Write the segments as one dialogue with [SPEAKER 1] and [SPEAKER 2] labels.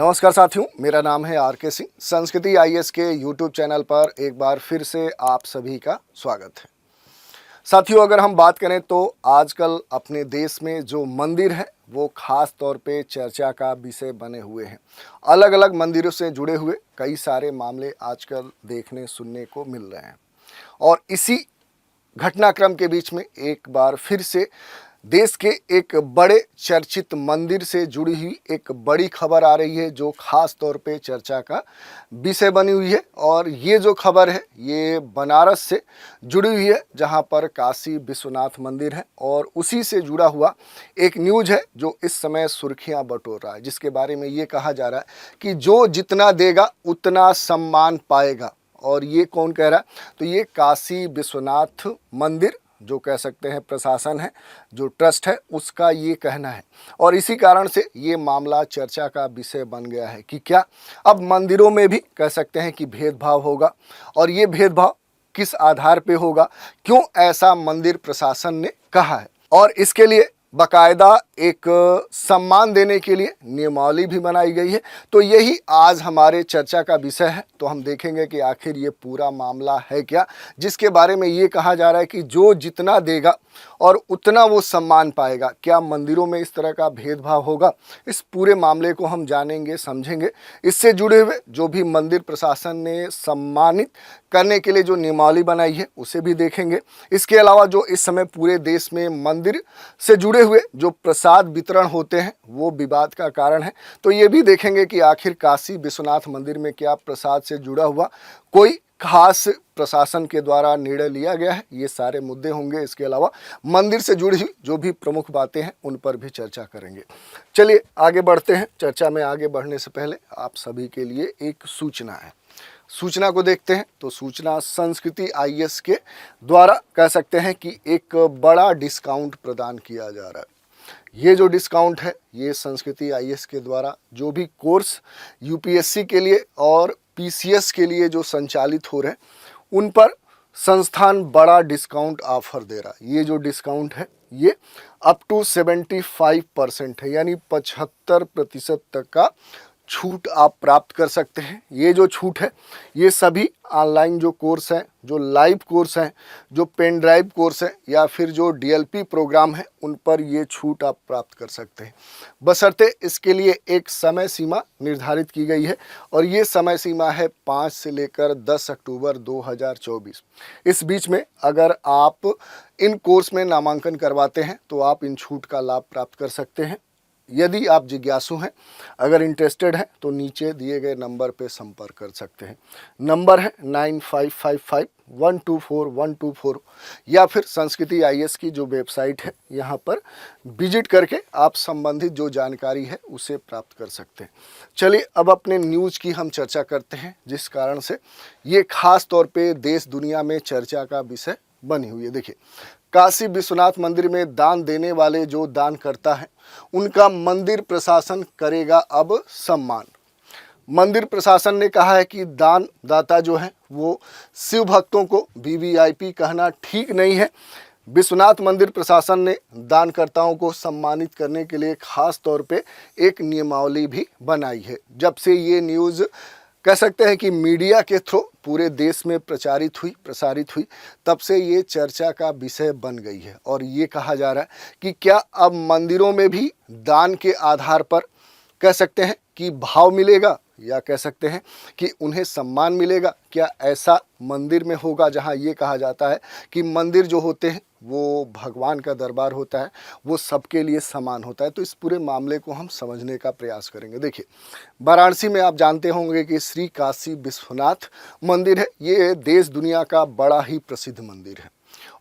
[SPEAKER 1] नमस्कार साथियों, मेरा नाम है आर के सिंह। संस्कृति आईएएस के यूट्यूब चैनल पर एक बार फिर से आप सभी का स्वागत है। साथियों, अगर हम बात करें तो आजकल अपने देश में जो मंदिर है वो खास तौर पे चर्चा का विषय बने हुए हैं। अलग अलग मंदिरों से जुड़े हुए कई सारे मामले आजकल देखने सुनने को मिल रहे हैं और इसी घटनाक्रम के बीच में एक बार फिर से देश के एक बड़े चर्चित मंदिर से जुड़ी हुई एक बड़ी खबर आ रही है जो खास तौर पे चर्चा का विषय बनी हुई है। और ये जो खबर है ये बनारस से जुड़ी हुई है, जहां पर काशी विश्वनाथ मंदिर है और उसी से जुड़ा हुआ एक न्यूज़ है जो इस समय सुर्खियां बटोर रहा है, जिसके बारे में ये कहा जा रहा है कि जो जितना देगा उतना सम्मान पाएगा। और ये कौन कह रहा है? तो ये काशी विश्वनाथ मंदिर जो कह सकते हैं प्रशासन है, जो ट्रस्ट है, उसका ये कहना है। और इसी कारण से ये मामला चर्चा का विषय बन गया है कि क्या अब मंदिरों में भी कह सकते हैं कि भेदभाव होगा, और ये भेदभाव किस आधार पे होगा, क्यों ऐसा मंदिर प्रशासन ने कहा है। और इसके लिए बाकायदा एक सम्मान देने के लिए नियमावली भी बनाई गई है। तो यही आज हमारे चर्चा का विषय है। तो हम देखेंगे कि आखिर ये पूरा मामला है क्या, जिसके बारे में ये कहा जा रहा है कि जो जितना देगा और उतना वो सम्मान पाएगा। क्या मंदिरों में इस तरह का भेदभाव होगा? इस पूरे मामले को हम जानेंगे, समझेंगे। इससे जुड़े हुए जो भी मंदिर प्रशासन ने सम्मानित करने के लिए जो नियमावली बनाई है उसे भी देखेंगे। इसके अलावा जो इस समय पूरे देश में मंदिर से जुड़े हुए जो प्रसाद वितरण होते हैं वो विवाद का कारण है। तो ये भी देखेंगे कि आखिर काशी विश्वनाथ मंदिर में क्या प्रसाद से जुड़ा हुआ कोई खास प्रशासन के द्वारा निर्णय लिया गया है। ये सारे मुद्दे होंगे। इसके अलावा मंदिर से जुड़ी हुई जो भी प्रमुख बातें हैं उन पर भी चर्चा करेंगे। चलिए आगे बढ़ते हैं। चर्चा में आगे बढ़ने से पहले आप सभी के लिए एक सूचना है। सूचना को देखते हैं। तो सूचना संस्कृति आईएएस के द्वारा कह सकते हैं कि एक बड़ा डिस्काउंट प्रदान किया जा रहा है। ये जो डिस्काउंट है ये संस्कृति आईएएस के द्वारा जो भी कोर्स यूपीएससी के लिए और पीसीएस के लिए जो संचालित हो रहे हैं उन पर संस्थान बड़ा डिस्काउंट ऑफर दे रहा है। ये जो डिस्काउंट है ये अप टू 75% है, यानी 75% तक का छूट आप प्राप्त कर सकते हैं। ये जो छूट है ये सभी ऑनलाइन जो कोर्स हैं, जो लाइव कोर्स हैं, जो पेन ड्राइव कोर्स हैं या फिर जो डीएलपी प्रोग्राम है उन पर ये छूट आप प्राप्त कर सकते हैं। बशर्ते इसके लिए एक समय सीमा निर्धारित की गई है और ये समय सीमा है 5 से लेकर 10 अक्टूबर 2024। इस बीच में अगर आप इन कोर्स में नामांकन करवाते हैं तो आप इन छूट का लाभ प्राप्त कर सकते हैं। यदि आप जिज्ञासु हैं, अगर इंटरेस्टेड हैं तो नीचे दिए गए नंबर पे संपर्क कर सकते हैं। नंबर है 9555124124 या फिर संस्कृति आईएएस की जो वेबसाइट है यहाँ पर विजिट करके आप संबंधित जो जानकारी है उसे प्राप्त कर सकते हैं। चलिए अब अपने न्यूज़ की हम चर्चा करते हैं, जिस कारण से ये खास तौर पे देश दुनिया में चर्चा का विषय बनी हुई है। देखिए, काशी विश्वनाथ मंदिर में दान देने वाले जो दान करता है उनका मंदिर प्रशासन करेगा अब सम्मान। मंदिर प्रशासन ने कहा है कि दान दाता जो है वो शिव भक्तों को वीवीआईपी कहना ठीक नहीं है। विश्वनाथ मंदिर प्रशासन ने दानकर्ताओं को सम्मानित करने के लिए खास तौर पे एक नियमावली भी बनाई है। जब से ये न्यूज़ कह सकते हैं कि मीडिया के थ्रू पूरे देश में प्रसारित हुई, तब से ये चर्चा का विषय बन गई है। और ये कहा जा रहा है कि क्या अब मंदिरों में भी दान के आधार पर कह सकते हैं कि भाव मिलेगा या कह सकते हैं कि उन्हें सम्मान मिलेगा। क्या ऐसा मंदिर में होगा जहां ये कहा जाता है कि मंदिर जो होते हैं वो भगवान का दरबार होता है, वो सबके लिए समान होता है। तो इस पूरे मामले को हम समझने का प्रयास करेंगे। देखिए, वाराणसी में आप जानते होंगे कि श्री काशी विश्वनाथ मंदिर है। ये देश दुनिया का बड़ा ही प्रसिद्ध मंदिर है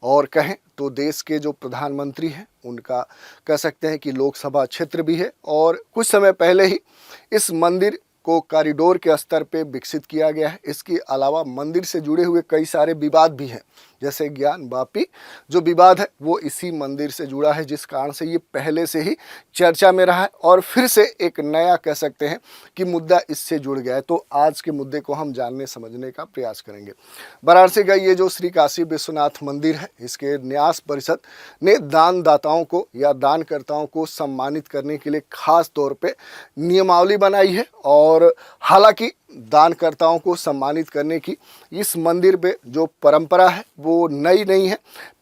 [SPEAKER 1] और कहें तो देश के जो प्रधानमंत्री हैं उनका कह सकते हैं कि लोकसभा क्षेत्र भी है। और कुछ समय पहले ही इस मंदिर को कॉरिडोर के स्तर पे विकसित किया गया है। इसके अलावा मंदिर से जुड़े हुए कई सारे विवाद भी हैं, जैसे ज्ञान वापी जो विवाद है वो इसी मंदिर से जुड़ा है, जिस कारण से ये पहले से ही चर्चा में रहा है और फिर से एक नया कह सकते हैं कि मुद्दा इससे जुड़ गया है। तो आज के मुद्दे को हम जानने समझने का प्रयास करेंगे। वाराणसी का ये जो श्री काशी विश्वनाथ मंदिर है, इसके न्यास परिषद ने दानदाताओं को या दानकर्ताओं को सम्मानित करने के लिए खास तौर पे नियमावली बनाई है। और हालांकि दानकर्ताओं को सम्मानित करने की इस मंदिर पे जो परंपरा है वो नई नहीं है,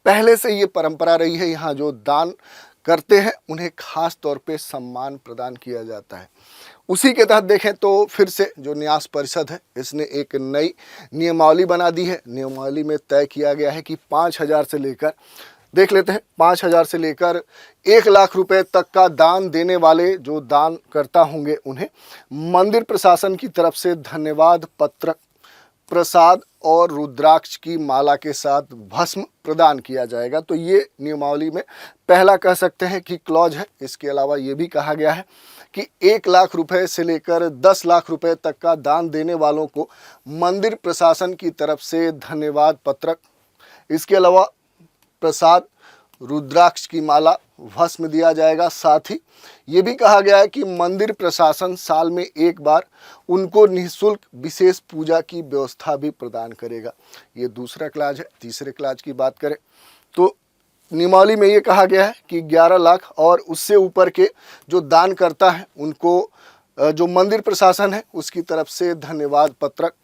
[SPEAKER 1] पहले से ये परंपरा रही है। यहाँ जो दान करते हैं उन्हें खास तौर पे सम्मान प्रदान किया जाता है। उसी के तहत देखें तो फिर से जो न्यास परिषद है इसने एक नई नियमावली बना दी है। नियमावली में तय किया गया है कि 5,000 से लेकर, देख लेते हैं, 5,000 से लेकर 1,00,000 रुपए तक का दान देने वाले जो दान करता होंगे उन्हें मंदिर प्रशासन की तरफ से धन्यवाद पत्रक, प्रसाद और रुद्राक्ष की माला के साथ भस्म प्रदान किया जाएगा। तो ये नियमावली में पहला कह सकते हैं कि क्लॉज है। इसके अलावा ये भी कहा गया है कि 1,00,000 रुपए से लेकर 10,00,000 रुपए तक का दान देने वालों को मंदिर प्रशासन की तरफ से धन्यवाद पत्रक, इसके अलावा प्रसाद, रुद्राक्ष की माला, भस्म दिया जाएगा। साथ ही ये भी कहा गया है कि मंदिर प्रशासन साल में एक बार उनको निःशुल्क विशेष पूजा की व्यवस्था भी प्रदान करेगा। ये दूसरा क्लाज है। तीसरे क्लाज की बात करें तो नियमावली में ये कहा गया है कि 11,00,000 और उससे ऊपर के जो दान करता है उनको जो मंदिर प्रशासन है उसकी तरफ से धन्यवाद पत्रक,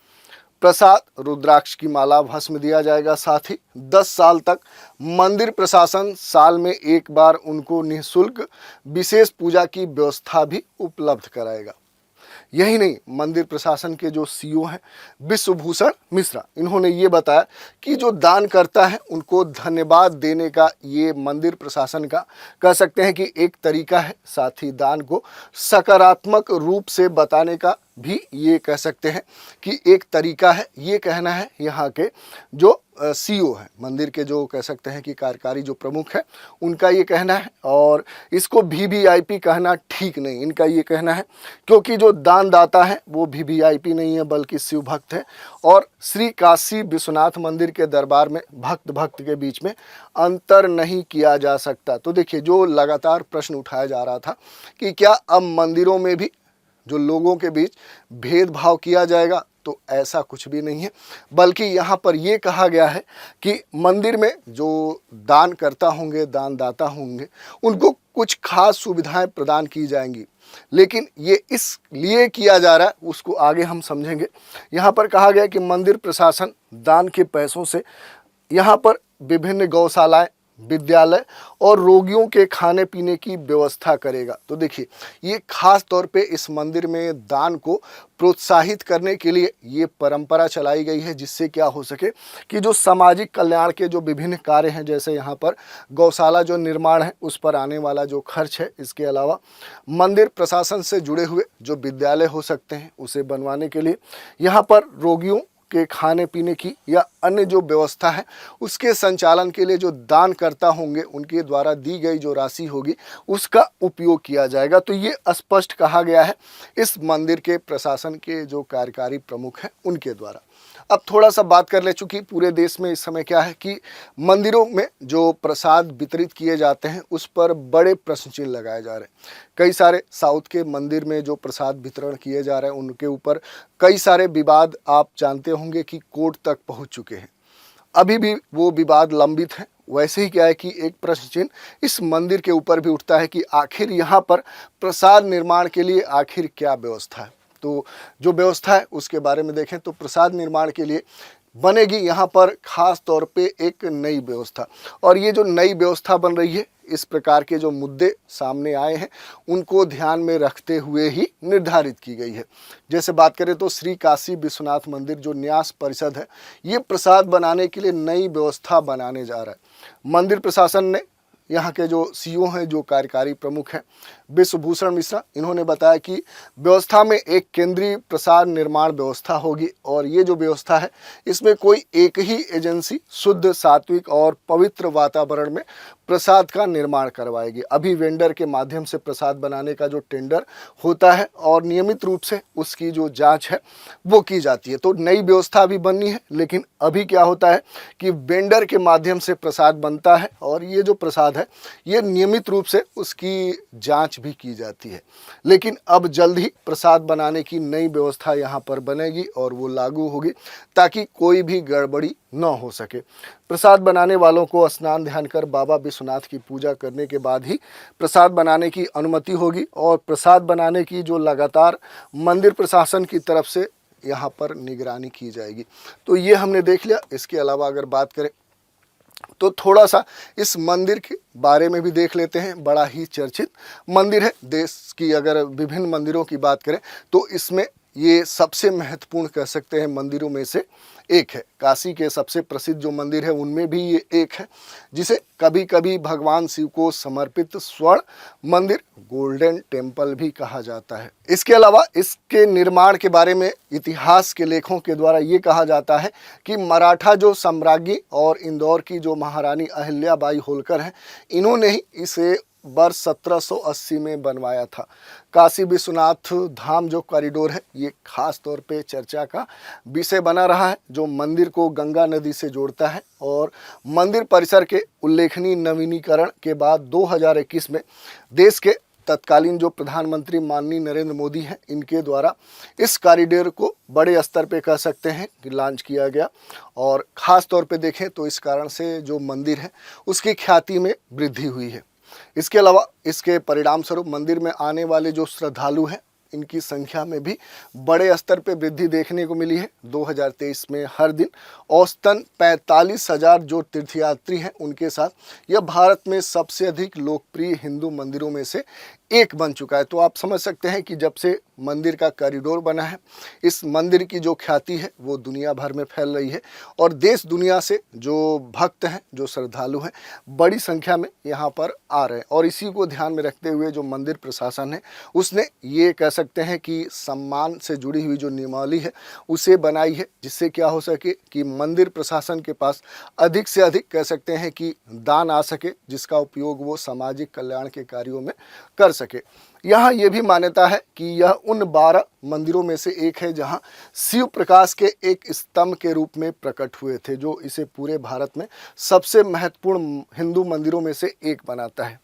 [SPEAKER 1] प्रसाद, रुद्राक्ष की माला, भस्म दिया जाएगा। साथ ही 10 साल तक मंदिर प्रशासन साल में एक बार उनको निःशुल्क विशेष पूजा की व्यवस्था भी उपलब्ध कराएगा। यही नहीं, मंदिर प्रशासन के जो सीईओ हैं विश्वभूषण मिश्रा, इन्होंने ये बताया कि जो दान करता है उनको धन्यवाद देने का ये मंदिर प्रशासन का कह सकते हैं कि एक तरीका है। साथ ही दान को सकारात्मक रूप से बताने का भी ये कह सकते हैं कि एक तरीका है। ये कहना है यहाँ के जो सीईओ है, मंदिर के जो कह सकते हैं कि कार्यकारी जो प्रमुख है, उनका ये कहना है। और इसको वीवीआईपी कहना ठीक नहीं, इनका ये कहना है क्योंकि जो दानदाता है वो वीवीआईपी नहीं है बल्कि शिव भक्त है और श्री काशी विश्वनाथ मंदिर के दरबार में भक्त के बीच में अंतर नहीं किया जा सकता। तो देखिए, जो लगातार प्रश्न उठाया जा रहा था कि क्या अब मंदिरों में भी जो लोगों के बीच भेदभाव किया जाएगा, तो ऐसा कुछ भी नहीं है, बल्कि यहाँ पर ये कहा गया है कि मंदिर में जो दान करता होंगे, दानदाता होंगे, उनको कुछ खास सुविधाएं प्रदान की जाएंगी। लेकिन ये इसलिए किया जा रहा है, उसको आगे हम समझेंगे। यहाँ पर कहा गया कि मंदिर प्रशासन दान के पैसों से यहाँ पर विभिन्न गौशालाएं, विद्यालय और रोगियों के खाने पीने की व्यवस्था करेगा। तो देखिए, ये खास तौर पे इस मंदिर में दान को प्रोत्साहित करने के लिए ये परंपरा चलाई गई है, जिससे क्या हो सके कि जो सामाजिक कल्याण के जो विभिन्न कार्य हैं, जैसे यहाँ पर गौशाला जो निर्माण है उस पर आने वाला जो खर्च है, इसके अलावा मंदिर प्रशासन से जुड़े हुए जो विद्यालय हो सकते हैं उसे बनवाने के लिए, यहाँ पर रोगियों के खाने पीने की या अन्य जो व्यवस्था है उसके संचालन के लिए जो दान करता होंगे उनके द्वारा दी गई जो राशि होगी उसका उपयोग किया जाएगा। तो ये स्पष्ट कहा गया है इस मंदिर के प्रशासन के जो कार्यकारी प्रमुख हैं उनके द्वारा। अब थोड़ा सा बात कर ले, चूँकि पूरे देश में इस समय क्या है कि मंदिरों में जो प्रसाद वितरित किए जाते हैं उस पर बड़े प्रश्न चिन्ह लगाए जा रहे हैं। कई सारे साउथ के मंदिर में जो प्रसाद वितरण किए जा रहे हैं उनके ऊपर कई सारे विवाद आप जानते होंगे कि कोर्ट तक पहुंच चुके हैं। अभी भी वो विवाद लंबित है। वैसे ही क्या है कि एक प्रश्न चिन्ह इस मंदिर के ऊपर भी उठता है कि आखिर यहाँ पर प्रसाद निर्माण के लिए आखिर क्या व्यवस्था है। तो जो व्यवस्था है उसके बारे में देखें तो प्रसाद निर्माण के लिए बनेगी यहाँ पर खास तौर पे एक नई व्यवस्था, और ये जो नई व्यवस्था बन रही है इस प्रकार के जो मुद्दे सामने आए हैं उनको ध्यान में रखते हुए ही निर्धारित की गई है। जैसे बात करें तो श्री काशी विश्वनाथ मंदिर जो न्यास परिषद है ये प्रसाद बनाने के लिए नई व्यवस्था बनाने जा रहा है। मंदिर प्रशासन ने यहाँ के जो सीईओ हैं, जो कार्यकारी प्रमुख हैं, विश्वभूषण मिश्रा, इन्होंने बताया कि व्यवस्था में एक केंद्रीय प्रसाद निर्माण व्यवस्था होगी और ये जो व्यवस्था है इसमें कोई एक ही एजेंसी शुद्ध, सात्विक और पवित्र वातावरण में प्रसाद का निर्माण करवाएगी। अभी वेंडर के माध्यम से प्रसाद बनाने का जो टेंडर होता है और नियमित रूप से उसकी जो जांच है वो की जाती है। तो नई व्यवस्था अभी बननी है, लेकिन अभी क्या होता है कि वेंडर के माध्यम से प्रसाद बनता है और ये जो प्रसाद है ये नियमित रूप से उसकी जांच भी की जाती है। लेकिन अब जल्द ही प्रसाद बनाने की नई व्यवस्था यहाँ पर बनेगी और वो लागू होगी ताकि कोई भी गड़बड़ी न हो सके। प्रसाद बनाने वालों को स्नान ध्यान कर बाबा विश्वनाथ की पूजा करने के बाद ही प्रसाद बनाने की अनुमति होगी और प्रसाद बनाने की जो लगातार मंदिर प्रशासन की तरफ से यहाँ पर निगरानी की जाएगी। तो ये हमने देख लिया। इसके अलावा अगर बात करें तो थोड़ा सा इस मंदिर के बारे में भी देख लेते हैं। बड़ा ही चर्चित मंदिर है। देश की अगर विभिन्न मंदिरों की बात करें तो इसमें ये सबसे महत्वपूर्ण कह सकते हैं मंदिरों में से एक है। काशी के सबसे प्रसिद्ध जो मंदिर है उनमें भी ये एक है, जिसे कभी कभी भगवान शिव को समर्पित स्वर्ण मंदिर, गोल्डन टेम्पल भी कहा जाता है। इसके अलावा इसके निर्माण के बारे में इतिहास के लेखों के द्वारा ये कहा जाता है कि मराठा जो सम्राज्ञी और इंदौर की जो महारानी अहिल्याबाई होलकर हैं, इन्होंने ही इसे वर्ष 1780 में बनवाया था। काशी विश्वनाथ धाम जो कॉरिडोर है ये खास तौर पे चर्चा का विषय बना रहा है, जो मंदिर को गंगा नदी से जोड़ता है और मंदिर परिसर के उल्लेखनीय नवीनीकरण के बाद 2021 में देश के तत्कालीन जो प्रधानमंत्री माननीय नरेंद्र मोदी हैं, इनके द्वारा इस कॉरिडोर को बड़े स्तर पे कह सकते हैं कि लॉन्च किया गया और ख़ास तौर पे देखें तो इस कारण से जो मंदिर है उसकी ख्याति में वृद्धि हुई है। इसके अलावा इसके परिणाम स्वरूप मंदिर में आने वाले जो श्रद्धालु हैं, इनकी संख्या में भी बड़े स्तर पे वृद्धि देखने को मिली है। 2023 में हर दिन औसतन 45,000 जो तीर्थयात्री हैं उनके साथ यह भारत में सबसे अधिक लोकप्रिय हिंदू मंदिरों में से एक बन चुका है। तो आप समझ सकते हैं कि जब से मंदिर का कॉरिडोर बना है, इस मंदिर की जो ख्याति है वो दुनिया भर में फैल रही है और देश दुनिया से जो भक्त हैं, जो श्रद्धालु हैं, बड़ी संख्या में यहाँ पर आ रहे हैं। और इसी को ध्यान में रखते हुए जो मंदिर प्रशासन है उसने ये कह सकते हैं कि सम्मान से जुड़ी हुई जो नियमावली है उसे बनाई है, जिससे क्या हो सके कि मंदिर प्रशासन के पास अधिक से अधिक कह सकते हैं कि दान आ सके, जिसका उपयोग वो सामाजिक कल्याण के कार्यों में कर सके। यहाँ ये भी मान्यता है कि यह उन 12 मंदिरों में से एक है जहाँ शिव प्रकाश के एक स्तंभ के रूप में प्रकट हुए थे, जो इसे पूरे भारत में सबसे महत्वपूर्ण हिंदू मंदिरों में से एक बनाता है।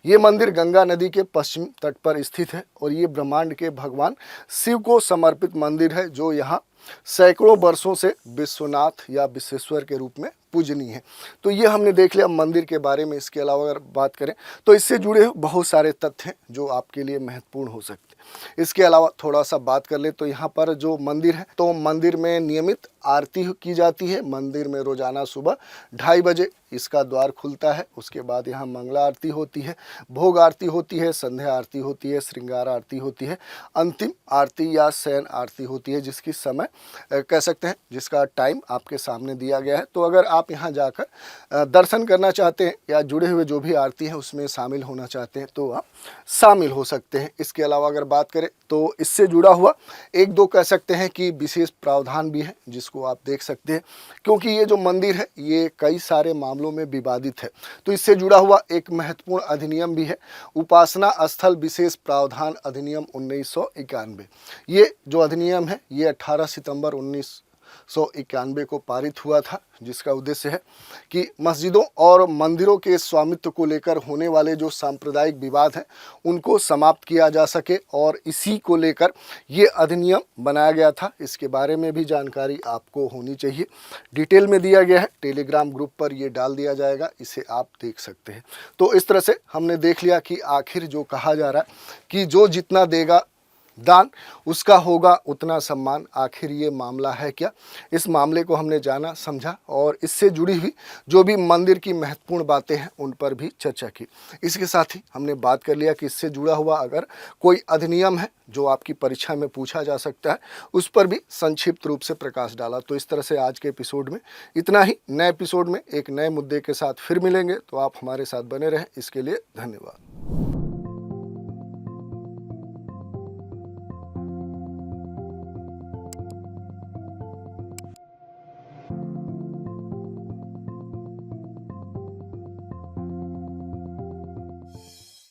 [SPEAKER 1] ये मंदिर गंगा नदी के पश्चिम तट पर स्थित है और ये ब्रह्मांड के भगवान शिव को समर्पित मंदिर है, जो यहाँ सैकड़ों वर्षों से विश्वनाथ या विश्वेश्वर के रूप में पूजनीय है। तो ये हमने देख लिया मंदिर के बारे में। इसके अलावा अगर बात करें तो इससे जुड़े बहुत सारे तथ्य हैं जो आपके लिए महत्वपूर्ण हो सकते हैं। इसके अलावा थोड़ा सा बात कर ले तो यहाँ पर जो मंदिर है, तो मंदिर में नियमित आरती की जाती है। मंदिर में रोजाना सुबह 2:30 बजे इसका द्वार खुलता है। उसके बाद यहाँ मंगला आरती होती है, भोग आरती होती है, संध्या आरती होती है, श्रृंगार आरती होती है, अंतिम आरती या शयन आरती होती है, जिसकी समय कह सकते हैं, जिसका टाइम आपके सामने दिया गया है। तो अगर आप यहाँ जाकर दर्शन करना चाहते हैं या जुड़े हुए जो भी आरती है उसमें शामिल होना चाहते हैं तो आप शामिल हो सकते हैं। इसके अलावा अगर बात करें तो इससे जुड़ा हुआ एक दो कह सकते हैं कि विशेष प्रावधान भी है, जिसको आप देख सकते हैं, क्योंकि ये जो मंदिर है ये कई सारे मामलों में विवादित है। तो इससे जुड़ा हुआ एक महत्वपूर्ण अधिनियम भी है, उपासना स्थल विशेष प्रावधान अधिनियम 1991। ये जो अधिनियम है ये 18 सितंबर 1991 को पारित हुआ था, जिसका उद्देश्य है कि मस्जिदों और मंदिरों के स्वामित्व को लेकर होने वाले जो सांप्रदायिक विवाद हैं उनको समाप्त किया जा सके, और इसी को लेकर ये अधिनियम बनाया गया था। इसके बारे में भी जानकारी आपको होनी चाहिए। डिटेल में दिया गया है, टेलीग्राम ग्रुप पर ये डाल दिया जाएगा, इसे आप देख सकते हैं। तो इस तरह से हमने देख लिया कि आखिर जो कहा जा रहा है कि जो जितना देगा दान उसका होगा उतना सम्मान, आखिर ये मामला है क्या? इस मामले को हमने जाना, समझा और इससे जुड़ी हुई जो भी मंदिर की महत्वपूर्ण बातें हैं उन पर भी चर्चा की। इसके साथ ही हमने बात कर लिया कि इससे जुड़ा हुआ अगर कोई अधिनियम है जो आपकी परीक्षा में पूछा जा सकता है, उस पर भी संक्षिप्त रूप से प्रकाश डाला। तो इस तरह से आज के एपिसोड में इतना ही। नए एपिसोड में एक नए मुद्दे के साथ फिर मिलेंगे, तो आप हमारे साथ बने रहें। इसके लिए धन्यवाद।